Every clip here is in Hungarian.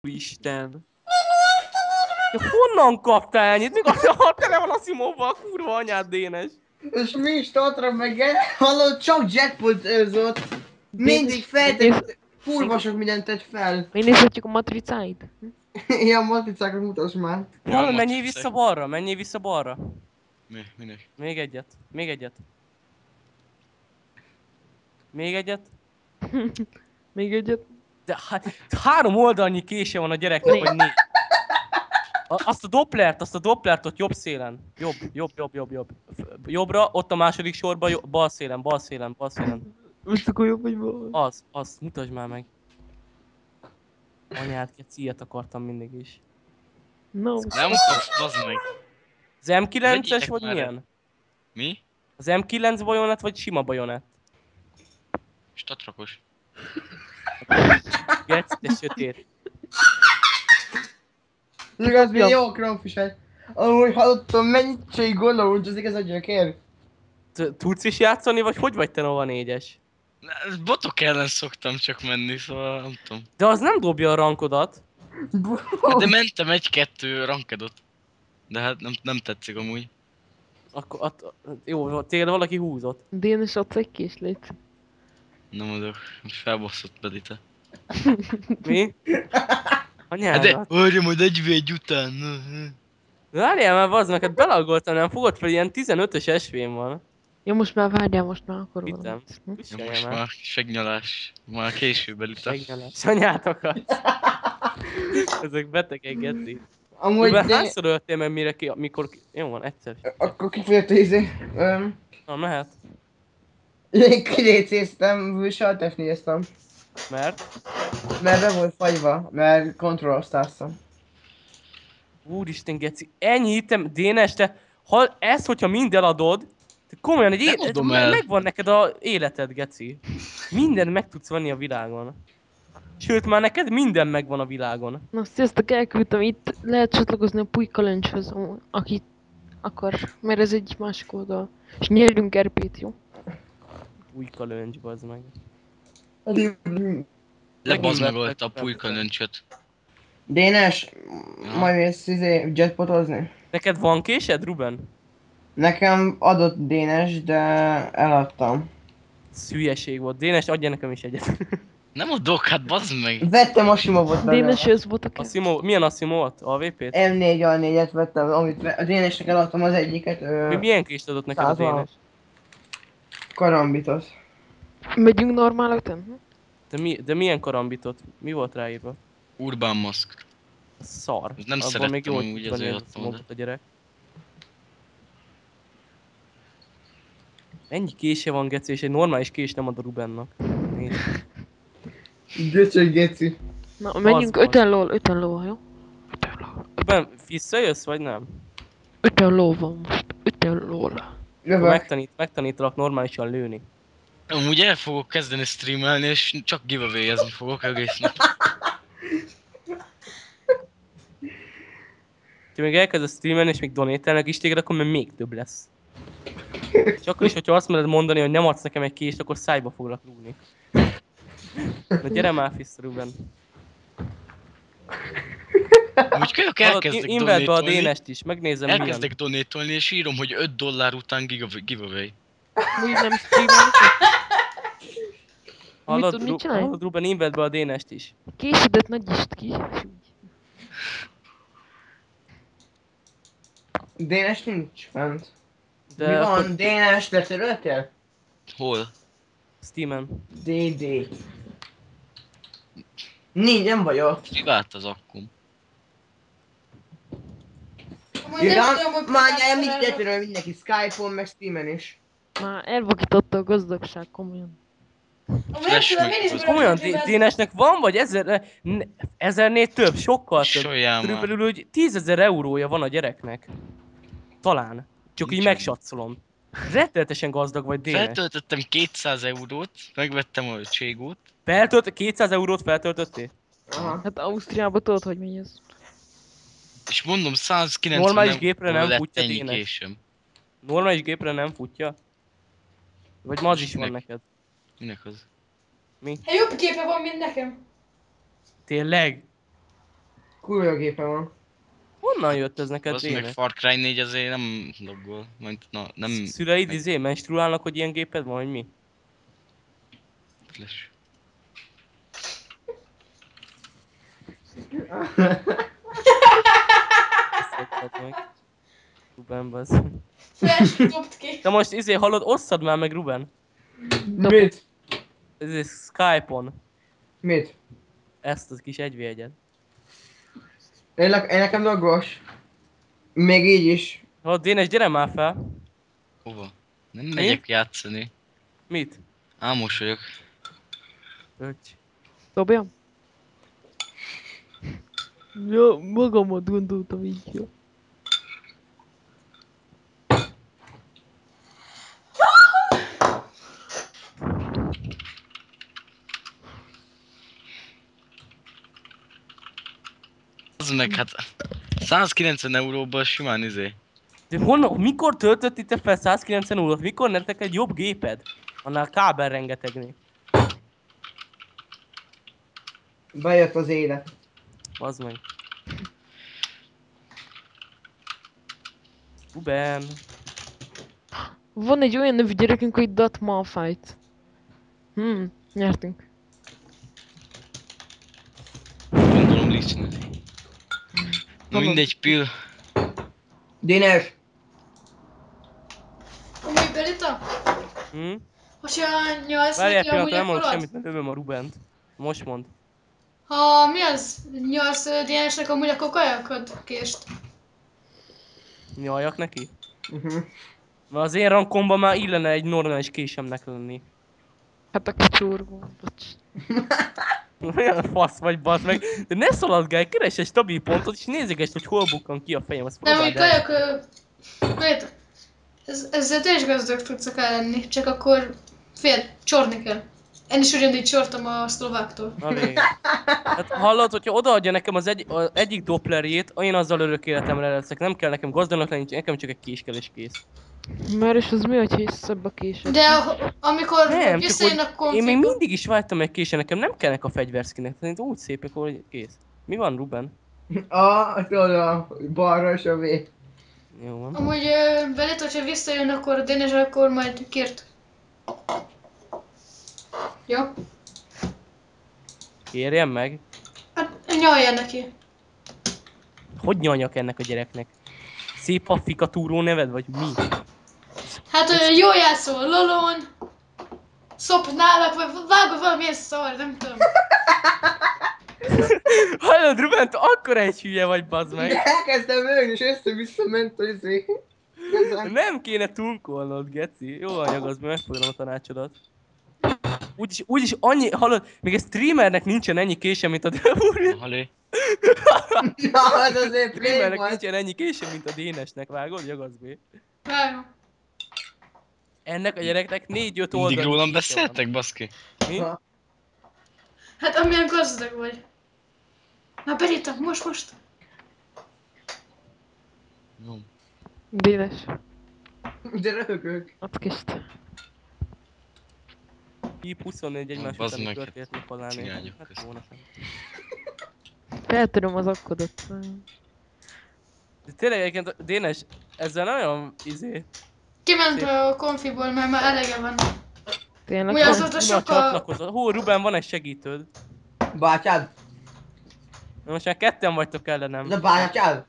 Úristen. Ja, honnan kaptál ennyit? Mikor tele van a Simóval, kurva anyád Dénes. És mi is tartra meg el, hallod, csak jackpot őrzött. Mindig feltett, kurva sok mindent tett fel. Megnézhetjük a matricáit? Ilyen matricákat mutass már. Hallod, menjél vissza balra, menjél vissza balra. Mi? Minek? Még egyet, még egyet. Még egyet. Még egyet? De hát 3 oldalnyi kése van a gyereknek, vagy 4. Azt a Dopplert ott jobb szélen. Jobb. Jobbra, ott a második sorban, bal szélen. Most akkor jobb vagy bal? Az, mutasd már meg. Anyád, ilyet akartam mindig is. No. Nem kapsz, bazd meg. Az M9-es Vegyétek vagy már milyen? Mi? Az M9 bajonett vagy sima bajonett? Statrakos. Geci, te sötét. Igaz, mi jó kronfiset. Amúgy hallottam, mennyit csinálj gondolódzik ez a gyökér. Tudsz is játszani, vagy hogy vagy te Nova 4-es? Botok ellen szoktam csak menni, szóval nem tudom. De az nem dobja a rankodat. Hát de mentem 1-2 rankedot. De hát nem tetszik amúgy. Akkor, jó, téged valaki húzott. Dénes adsz egy késlét. Nem adok, felbasszott Bedite. Mi? Hát de, Anyádat. várja majd 1v1 után. Várjál már, bazd meg, hát belagoltam, nem fogod fel, ilyen 15-ös SV-n van. Ja, most már várjál, most már akkor Vittem. valamit. Hm? Ja, most már segnyalás. Már később Bedite. Segnyelés. Anyátokat. Ezek betegek, geci. Amúgy Rubén, de... hányszor öltél meg mire mikor... Jó van, egyszer. Akkor kifejezte izé. Na, mehet. Én kilécéztem, sajtefnéztem. Mert? Mert be volt fagyva, mert kontrolloztáztam. Úristen, geci. Ennyi item, Dénes, te... Ha ezt, hogyha mind eladod, te komolyan egy Nem adom el. megvan neked a életed, geci. Mindent meg tudsz venni a világon. Sőt, már neked minden megvan a világon. Na, sziasztok, elküldtem, itt lehet csatlakozni a Pulyka Lunchhoz, aki akar, mert ez egy másik oldal. És nyerjünk RP-t, jó? Újka löncs, bazd meg. Lebazd meg Megint a vettek pulyka fel. nöncsöt. Dénes, Ja. majd mész izé jetpotozni? Neked van késed, Ruben? Nekem adott Dénes, de eladtam. Ez hülyeség volt. Dénes, adja nekem is egyet. Nem adok, hát bazd meg. Vettem a Simovot Dénes jössz botok A Simo, milyen a Simót? AVP-t? M4A4-et vettem, amit a Dénesnek eladtam az egyiket. Milyen kést adott neked a 100 Dénes? Karambitot. Megyünk normál után? De milyen karambitot? Mi volt ráírva? Urban Mask. Szar. Nem Abban szerettem még jól amúgy, tudani ezért a adtam Simót oda. a gyerek. Ennyi kése van, geci, és egy normális kés nem ad a Rubennak. Nézd. Göcsög geci. Na, menjünk Az. 5 ló, jó? 5 ló. Ruben, visszajössz, vagy nem? 5 ló van most, 5 ló. Akkor Jövök. megtanítalak normálisan lőni. Amúgy el fogok kezdeni streamelni, és csak giveaway-ezni fogok egész nap. Ha még elkezdesz streamelni és még donételnek is téged, akkor még több lesz. És akkor is, hogyha azt mered mondani, hogy nem adsz nekem egy kést, akkor szájba foglak rúgni. Na gyere már vissza, Ruben. Amúgy kölyök Hallod, elkezdek invert be a donatolni. Dénest is, megnézem milyen. Elkezdek donatolni, és írom, hogy $5 után giveaway. Úgy nem streamelni. Hallod, Mit tud, mit csinálj? hallod, Ruben, invert be a Dénest is. Késedet nagyítsd ki. Dénes nincs fent. De Mi akkor van? Dénes, letöröltél? Hol? Steamen. DD. Nem vagy ott. Kivált az akkum. Iran, már mit letöröl mindenki Skype-on, meg Steamen is. Már elvakította a gazdagság, komolyan. Flash meg Komolyan, Dénesnek van, vagy 1000-nél több, sokkal több. Soljál már. Körülbelül, hogy 10.000 eurója van a gyereknek. Talán. Csak így Nincsen. megsatszolom. Rettenetesen gazdag vagy, Dénes. Feltöltöttem 200 eurót, megvettem a Cségót. 200 eurót feltöltöttél? Aha. Hát Ausztriában tudod, hogy mi ez. És mondom, 190 Normális gépre nem lett futja ennyi Dénes. késem. Normális gépre nem futja? Vagy ma az is van Minek? neked? Minek az? Hát jobb képe van, mint nekem. Tényleg? Kurva jó gépe van. Honnan jött ez neked, Az meg Dénes? Far Cry 4 azért nem loggol. Majd, nem... Szüleid menstruálnak, hogy ilyen géped van, vagy mi? Flash. Osszad meg. Ruben, bazd. Flash dobt ki. De most hallod, osszad már meg, Ruben. Mit? Skype-on. Mit? Ezt az kis 1v1-et. Én nekem dolgos. Még így is. Hallod, Dénes, gyere már fel. Hova? Nem megyek játszani. Mit? Ámos vagyok. Öcs. Dobjam? Ja, magamat gondoltam így, jó. Az meg hát 190 euróból simán De honnan, mikor töltöttétek fel 190 eurót? Mikor nektek egy jobb géped? Annál kábel rengetegnél. Bejött az élet. Bazd meg. Ruben. Van egy olyan nevű gyerekünk, hogy Dat Malphite. Nyertünk. Gondolom listenet. Na mindegy, Pill. Dénes! Amúgy Belita? Hogyha 8 Várjál neki amúgy pillanat, nem mondok akkor semmit, nem lövöm a Rubent. Most mond. Ha mi az? 8 DNS-nek amúgy akkor kajakod kést. Nyaljak neki? Uh-huh. Mert az én rankomban már illene egy normális késemnek lenni. Hát a kicsúrgó. Bocs. Olyan fasz vagy, bazd meg. De ne szaladgálj, keres egy stabil pontot és nézegesd, hogy hol bukkan ki a fejem, azt Nem, hogy próbáld el. kajak... Belita. Ezzel te is gazdag tudsz akár lenni, csak akkor csorni kell. Én is ugyanígy csortam a szlováktól. Na végre. Hát hallod, hogyha odaadja nekem az egyik dopplerjét, én azzal örök életemre leszek. Nem kell nekem gazdagnak lenni, nekem csak egy kés kell és kész. Mert és az mi, hogy hiszebb a később? De amikor Nem, csak visszajön a hogy én még konfig... mindig is vágytam egy késre, nekem nem kellnek a fegyverszkinek, tehát úgy szépek, hogy kész. Mi van, Ruben? Tudod, a balra és a V. Jó van. Amúgy Belita, hogyha visszajön, akkor a DNS, akkor majd kért. Jó? Kérjem meg. Hát nyalja neki. Hogy nyaljak ennek a gyereknek? Szép a fikatúró neved, vagy mi? Hát jól játszol, lolon. Szopnálak, vagy vágod valamilyen szar, nem tudom. Hallod, Ruben, te akkora egy hülye vagy, bazd meg. Elkezdtem őrni, és össze-vissza ment az izé. Nem kéne tunkolnod, geci. Jó anyag, megfogadom a tanácsodat. Úgyis annyi, hallod, még egy streamernek nincsen ennyi kése, mint a Halé. Na, az azért play streamernek volt. nincsen ennyi kése, mint a Dénesnek, vágod, Jagazbé? Vágom. Ennek a gyereknek 4-5 Mindig oldal. rólam beszéltek, baszki. Mi? Ha. Hát amilyen gazdag vagy. Na Belita, most. Jó. Dénes. De röhögök. Ott kést. Híp 24 egymás Bazd után meg, történetnek halálni. cigányok Hát közt. volna sem. Feltöröm az akkodot. De tényleg egyébként, Dénes, ezzel nagyon Kiment a konfiból, mert már elege van. Tényleg? Úgy azóta Ima sokkal... csatlakozott. Hú, Ruben, van egy segítőd. Bátyád? Na most már ketten vagytok ellenem. De bátyád?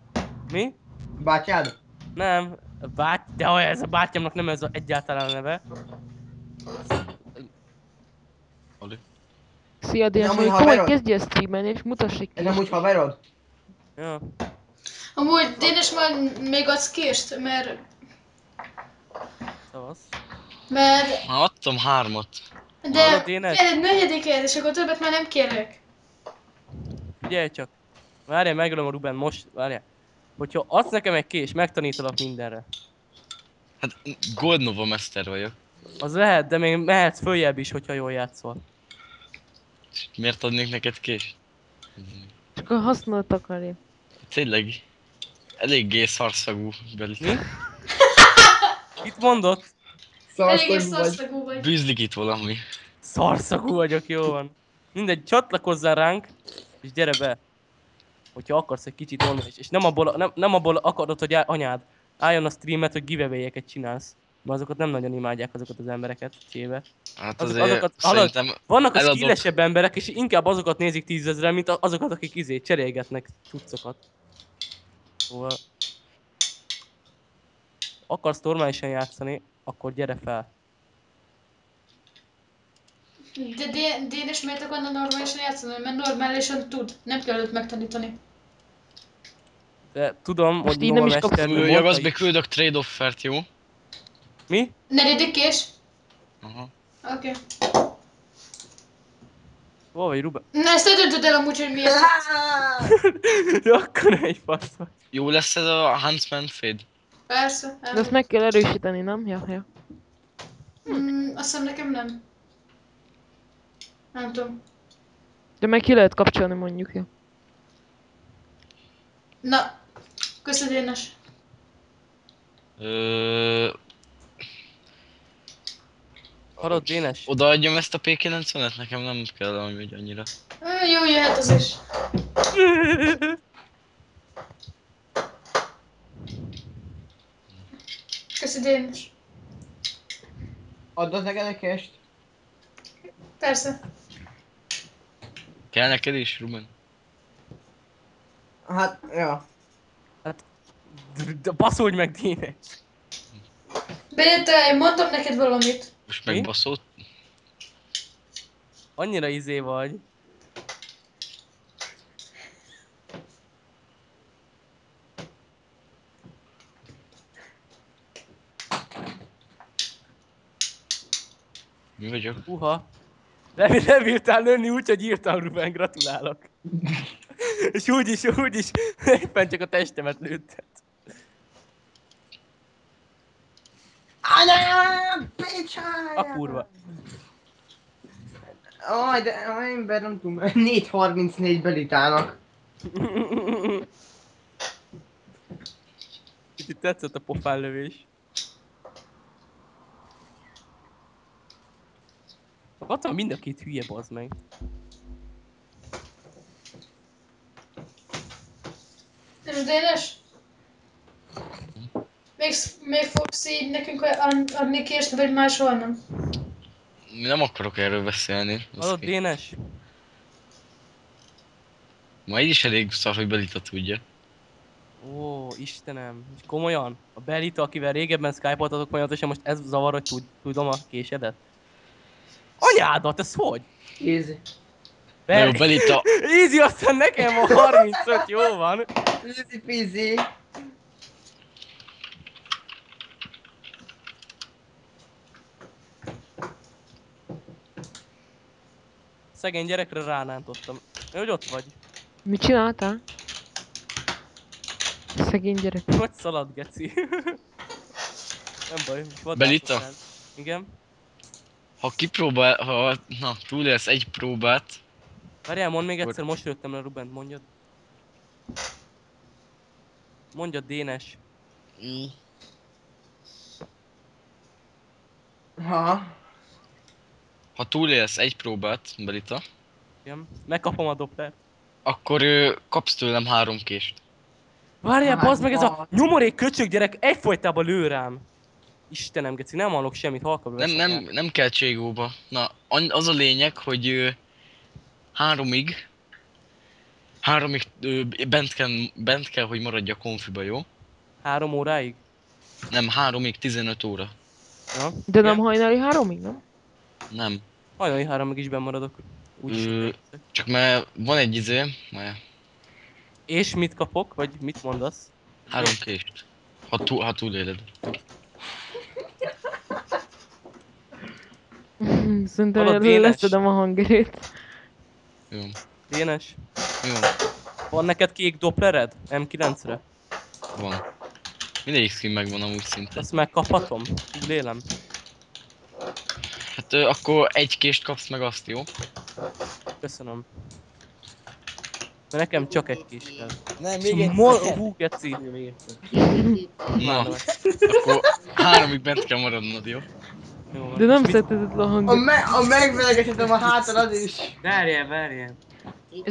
Mi? Bátyád? Nem. De olyan, ez a bátyámnak nem ez egyáltalán a neve. Halé. Szia Dénes, amúgy hogy haverod? komoly kezdj el streamelni és mutass egy Ez kést. amúgy haverod? Ja. Amúgy Dénes majd még adsz kést, mert... Szavasz. Mert... Már adtam 3-at. De Hallod, Dénes? kér egy negyedikért, és akkor többet már nem kérek. Figyelj csak. Várjál, megölöm a Ruben most. Várjál. Hogyha adsz nekem egy kés, megtanítalak mindenre. Hát Gold Nova Master vagyok. Az lehet, de még mehetsz följebb is, hogyha jól játszol. És miért adnék neked kést? Csak a használat akarja. Tényleg. Eléggé szarszagú belit. Mi? Itt mondott? Eléggé Szarszagú vagy. szarszagú vagy. Bűzlik itt valami. Szarszagú vagyok, jó van. Mindegy, csatlakozzál ránk, és gyere be. Hogyha akarsz egy kicsit normális, és nem abból akarod, hogy anyád álljon a streamet, hogy giveaway-eket csinálsz. Mert azokat nem nagyon imádják azokat az embereket, csébe. Hát Azokat, szerintem vannak a eladott. skillesebb emberek, és inkább azokat nézik 10 000-en, mint azokat, akik cserélgetnek cuccokat. Szóval... Akarsz normálisan játszani, akkor gyere fel. De Dénes miért akarna normálisan játszani? Mert normálisan tud. Nem kell őt megtanítani. De tudom, Most hogy így nem is kapsz Nova Ja, mondta az még is. küldök trade offert, jó? Mi? Negyedik kés? Aha. Oké. Hol vagy, Ruben? Na ezt te döntöd el amúgy, hogy miért. De akkor egy fasz vagy. Jó lesz ez a Huntsman Fade? Persze. De azt meg kell erősíteni, nem? Ja. Azt hiszem nekem nem. Nem tudom. De meg ki lehet kapcsolni mondjuk, ja. Na. Köszönöm, Dénes. Hallod, Dénes? Odaadjam ezt a P90-et? Nekem nem kell amúgy annyira. Jó, jöhet az is. Köszi, Dénes. Add az egerekest. Persze. Kell neked is, Ruben? Hát, ja. De baszolj meg, Dénes! Béta, én mondtam neked valamit. Most Mi? megbaszott? Annyira izé vagy. Mi vagyok? Uha. Nem bírtál lőni úgy, hogy írtam, Ruben, gratulálok. És úgyis, éppen csak a testemet lőtted. Anyám! Picsája! A kurva. Aj, de én nem tudom. 4.34 belitának. Kicsit tetszett a pofánlövés. Ott van mind a két hülye, bazd meg. És Dénes? Még fogsz így nekünk adni kést, vagy máshol nem? Nem akarok erről beszélni. Hallod, Dénes? Ma így is elég szar, hogy Belita tudja. Ó, Istenem. És komolyan? A Belita, akivel régebben skype-oltatok folyamatosan, most ez zavar, hogy tudom a késedet? Anyádat, ez hogy? Easy. Na jó, Belita, Easy, aztán nekem a 35, jó van. Easy peasy. Szegény gyerekre ránántottam. Hogy ott vagy? Mit csináltál? Szegény gyerek. Hogy szalad, geci? Nem baj, vadászott Belita? rád. Igen? ha túlélsz egy próbát, Várjál, mondd még egyszer, most rögtem le, Ruben, mondjad. Mondjad, Dénes. ha túlélsz egy próbát, Belita, Igen? Megkapom a doppert. akkor kapsz tőlem 3 kést. Várjál, Hát, bazd meg, ez a vad. nyomorék köcsög gyerek egyfolytában lő rám. Istenem, geci, nem hallok semmit, halkabbra Nem kell cségóba. Na, az a lényeg, hogy 3-ig bent kell, hogy maradj a konfiba, jó? 3 óráig? Nem, 3-ig 15 óra. Ja. De nem hajnali 3-ig, nem? Nem. Hajnali 3-ig is bemaradok. Úgy. Csak mert van egy mert És mit kapok? Vagy mit mondasz? 3 kést. Ha túléled. Szerintem Hallod, Dénes? leszedem a hangerét. Jó. Dénes? Jó. Van neked kék dopplered? M9-re? Van. Mindegyik skin megvan amúgy szinte. Azt megkaphatom? Úgy lélem. Hát akkor egy kést kapsz meg azt, jó? Köszönöm. Mert nekem csak egy kis kell. Nem, Hú, geci. Na, akkor 3-ig bent kell maradnod, jó? Jó van. De nem És mit- szedted le a hangerét. A megvelegethetem a hátad az is. Várjál.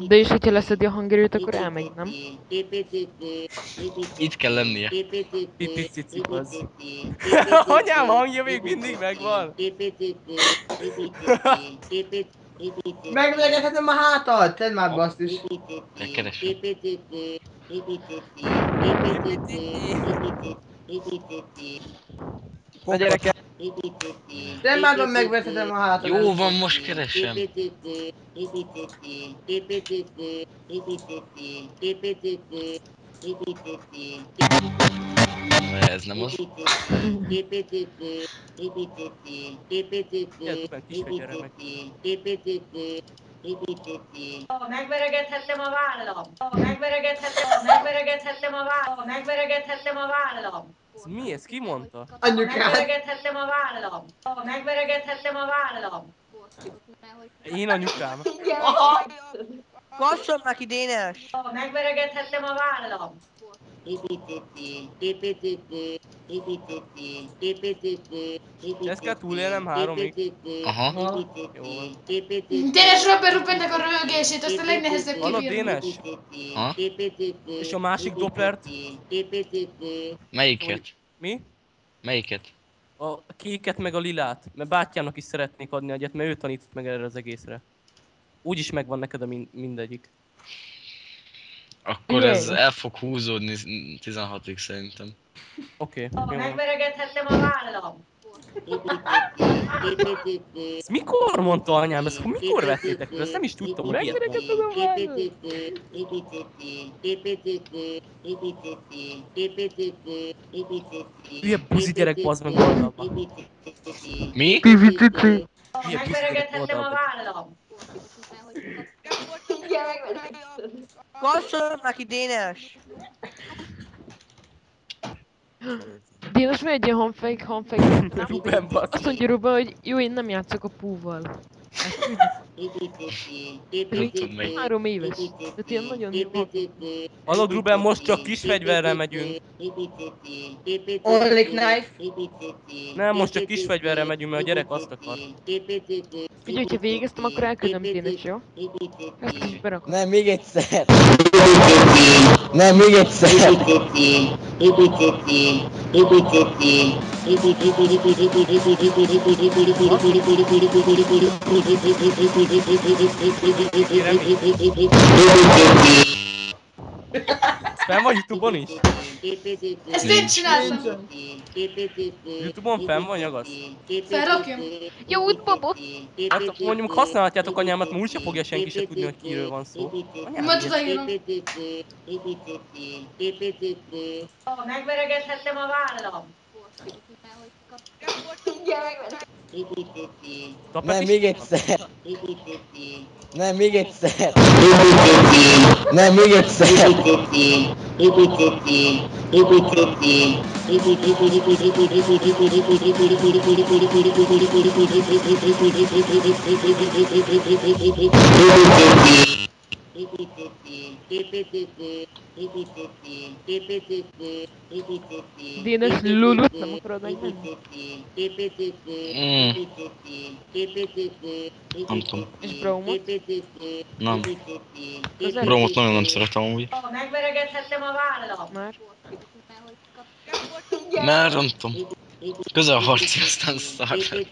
De és hogyha leszedi a hangerőt, akkor elmegy, nem? Itt kell lennie. Pipi-cici az. Anyám hangja még mindig megvan. Meglegethetem a hátad! Tedd már basztus! Megkeresem. A gyerekek. Tedd már van, megvethetem a hátad! Jó van, most keresem. Ez nem az. Ilyen kisfegyverre megy. Megveregethettem a vállam. Megveregethettem a vállam. Ez mi? Ez ki mondta? Anyukát! Megveregethettem a vállam. Én anyukám. Kasson neki, Dénes! Megveregethettem a vállam. Ezt kell túlélnem 3-ig. Aha. Jó van. Dénesről berúgbentek a röhögését, azt a legnehezebb Hallod, kibírni. Dénes? Ha? És a másik doplert? Melyiket? Mi? Melyiket? A kéket meg a lilát. Mert bátyámnak is szeretnék adni egyet, mert ő tanított meg erre az egészre. Úgyis megvan neked a mindegyik. Akkor ez el fog húzódni 16-ig szerintem. Oké, jó van. Megveregethettem a vállam. Ezt mikor mondta anyám? Ezt mikor vettétek fel? Ezt nem is tudtam, hogy megveregetted a vállat. Hülye buzi gyerek, bazd meg oldalba. Mi? Megveregethettem a vállam. Kasson neki, Dénes! Dénes van egy ilyen hanfejk. Ruben, bazd. Azt mondja Ruben, hogy jó, én nem játszok a púval. Nem tudom melyik. 3 éves. Tehát ilyen nagyon jó. Hallod, Ruben, most csak kis fegyverrel megyünk. Only knife! Nem, most csak kis fegyverrel megyünk, mert a gyerek azt akar. Figyelj, hogyha végeztem, akkor elküldöm Dénes, jó? Ezt is berakom. Nem, még egyszer! Nem, még egyszer! Ez fenn van Youtube-on is? Ezt én csináltam. Youtube-on fenn van, nyagasz? Felrakjam. Jó út, baba! Hát mondjuk használhatjátok anyámat, mert úgyse fogja senki se tudni, hogy kiről van szó. Anyám, Majd odaírom. Megveregethettem a vállam. tapet Nem, is még van? egyszer! Nem, még egyszer! Nem, még egyszer! Dénes Lulut nem akarod megvenni? Nem tudom. És Braumot? Nem. Közel? Bromot nagyon nem szeretem amúgy. Megveregethettem a vállam. Már? Mert nem tudom. Közel harci, aztán szar lett.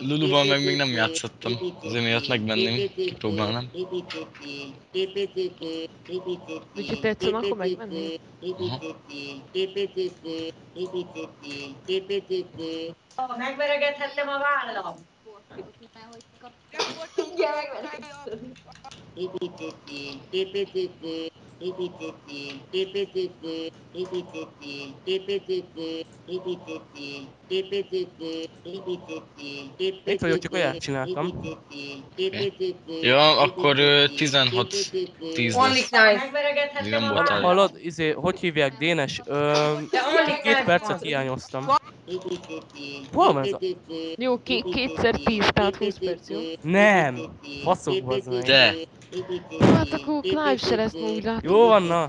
Luluban meg még nem játszottam. Azért miatt megvenném, kipróbálnám. Úgyhogy tetszene, akkor megvenni? Aha. Megveregethettem a vállam. Itt vagyok, csak olyat csináltam. Ja, akkor 16-10 Only lesz. knife! Megveregethettem Nem a voltál. vállam. Hallod, hogy hívják, Dénes? De only 2 knife percet van. hiányoztam. Hol van ez a... Jó, kétszer 10, tehát 20 perc, jó? Nem! Faszok, bazd meg. De, Hát akkor live se lesz, ma úgy látom. Jó van, na.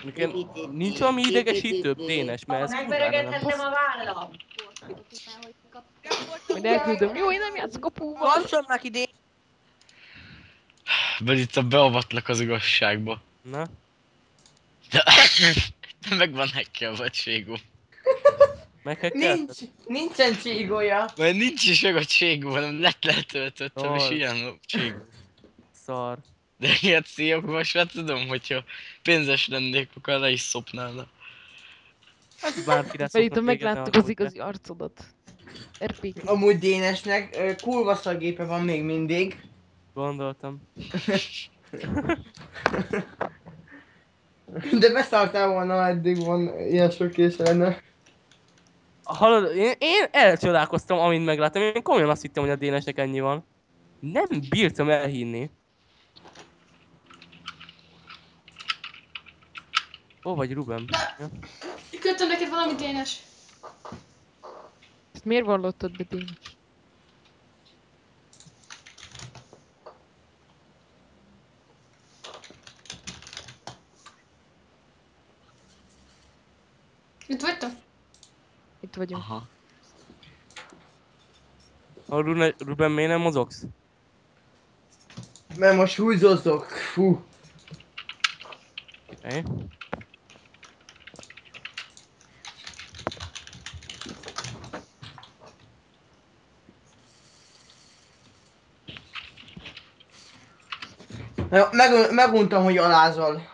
Nekem nincs valami idegesítőbb, Dénes, mert ez kurvára nem. Megveregethettem a vállam. Majd elküldöm. Jó, én nem játszok a púval. Lassannak ide! Itt beavatlak az igazságba. Na. De megvan hackelve a Cségó. Nincsen csígója. Mert nincs is meg a Cségó, hanem letöltöttem, és ilyen a Cségó. Szar. De ilyet szíjak, most már tudom, hogyha pénzes lennék, akkor le is szopnálna. Ez bárkire Mert itt szokott végezni megláttuk amúgy, az igazi arcodat. RP. Amúgy Dénesnek kurva szagépe van még mindig. Gondoltam. De beszálltál volna, ha eddig van ilyen sok kész lenne. Hallod, én elcsodálkoztam, amint megláttam. Én komolyan azt hittem, hogy a Dénesnek ennyi van. Nem bírtam elhinni. Ó, vagy Ruben. Ja. Küldtem neked valamit, Dénes. Ezt miért vallottad be, Dénes? Itt vagytok? Itt vagyunk. Aha. Ruben, miért nem mozogsz? Mert most húzózok. Fú. Okay. Meguntam, hogy alázol.